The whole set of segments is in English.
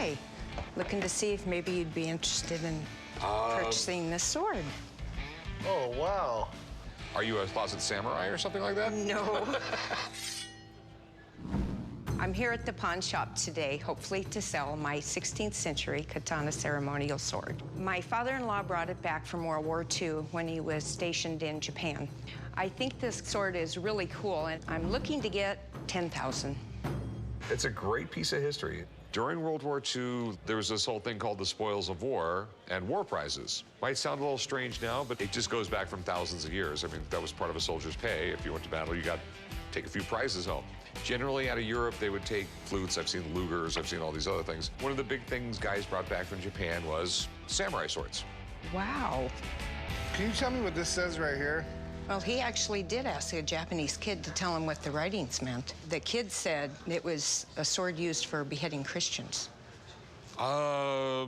Hi. Looking to see if maybe you'd be interested in purchasing this sword. Oh, wow. Are you a closet samurai or something like that? No. I'm here at the pawn shop today, hopefully to sell my 16th century katana ceremonial sword. My father-in-law brought it back from World War II when he was stationed in Japan. I think this sword is really cool, and I'm looking to get $10,000. It's a great piece of history. During World War II, there was this whole thing called the spoils of war and war prizes. Might sound a little strange now, but it just goes back from thousands of years. I mean, that was part of a soldier's pay. If you went to battle, you got to take a few prizes home. Generally, out of Europe, they would take flutes. I've seen lugers. I've seen all these other things. One of the big things guys brought back from Japan was samurai swords. Wow. Can you tell me what this says right here? Well, he actually did ask a Japanese kid to tell him what the writings meant. The kid said it was a sword used for beheading Christians. I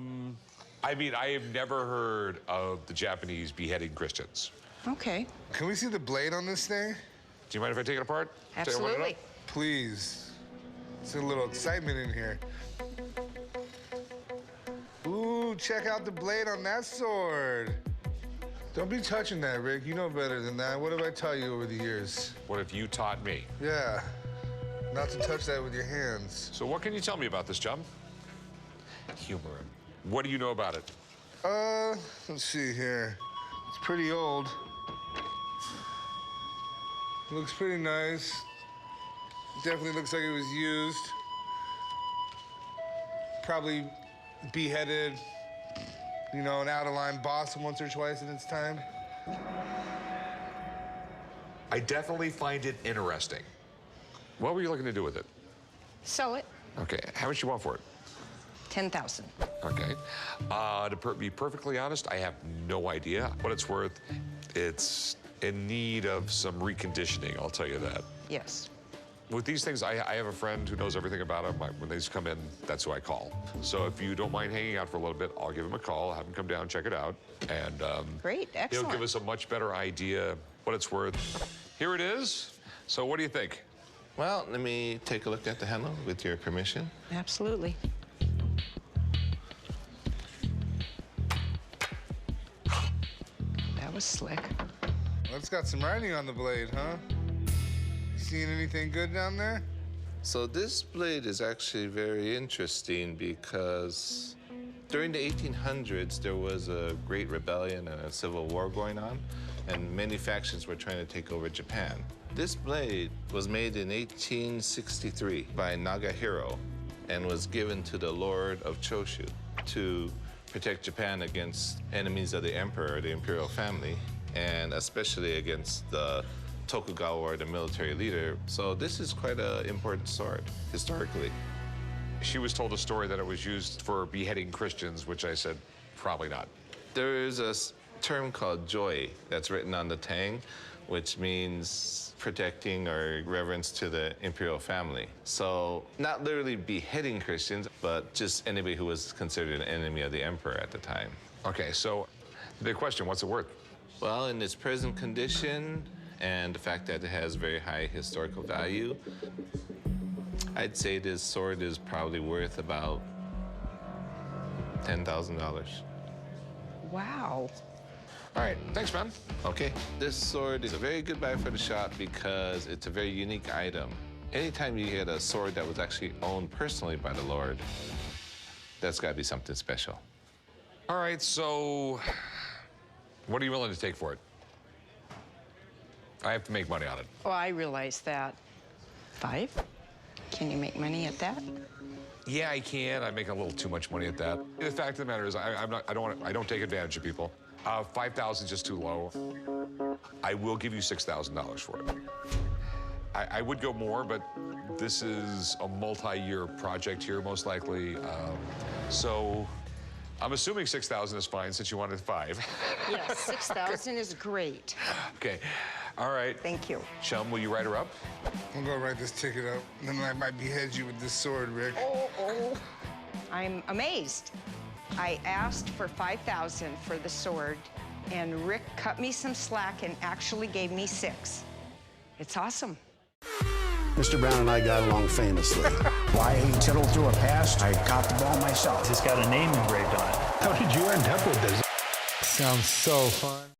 mean, I have never heard of the Japanese beheading Christians. Okay. Can we see the blade on this thing? Do you mind if I take it apart? Absolutely. Please. There's a little excitement in here. Ooh, check out the blade on that sword. Don't be touching that, Rick. You know better than that. What did I tell you over the years? What have you taught me? Yeah, not to touch that with your hands. So what can you tell me about this, chum? Humor him. What do you know about it? Let's see here. It's pretty old. Looks pretty nice. Definitely looks like it was used. Probably beheaded, you know, an out-of-line boss once or twice in its time. I definitely find it interesting. What were you looking to do with it? Sell it. Okay, how much you want for it? $10,000. Okay. To be perfectly honest, I have no idea what it's worth. It's in need of some reconditioning, I'll tell you that. Yes. With these things, I have a friend who knows everything about them. When they come in, that's who I call. So if you don't mind hanging out for a little bit, I'll give him a call, have him come down, check it out, and Great, excellent. he'll give us a much better idea what it's worth. Here it is. So what do you think? Well, let me take a look at the handle with your permission. Absolutely. That was slick. Well, it's got some writing on the blade, huh? You seeing anything good down there? So this blade is actually very interesting because during the 1800s, there was a great rebellion and a civil war going on, and many factions were trying to take over Japan. This blade was made in 1863 by Nagahiro and was given to the Lord of Choshu to protect Japan against enemies of the emperor, the imperial family, and especially against the Tokugawa, or the military leader. So this is quite an important sword, historically. She was told a story that it was used for beheading Christians, which I said, probably not. There is a term called joy that's written on the tang, which means protecting or reverence to the imperial family. So not literally beheading Christians, but just anybody who was considered an enemy of the emperor at the time. Okay, so the big question, what's it worth? Well, in its present condition and the fact that it has very high historical value, I'd say this sword is probably worth about $10,000. Wow. All right, thanks, man. Okay. This sword is a very good buy for the shop because it's a very unique item. Anytime you get a sword that was actually owned personally by the Lord, that's got to be something special. All right, so what are you willing to take for it? I have to make money on it. Oh, I realize that. 5? Can you make money at that? Yeah, I can. I make a little too much money at that. The fact of the matter is, I don't take advantage of people. 5,000 is just too low. I will give you $6,000 for it. I would go more, but this is a multi-year project here, most likely. So I'm assuming 6,000 is fine since you wanted 5. Yes, 6,000 is great. Okay, all right. Thank you. Chum, will you write her up? I'm gonna write this ticket up, and then I might behead you with this sword, Rick. Oh. I'm amazed. I asked for 5,000 for the sword, and Rick cut me some slack and actually gave me 6. It's awesome. Mr. Brown and I got along famously. Why he tittled through a pass, I caught the ball myself. It's got a name engraved on it. How did you end up with this? Sounds so fun.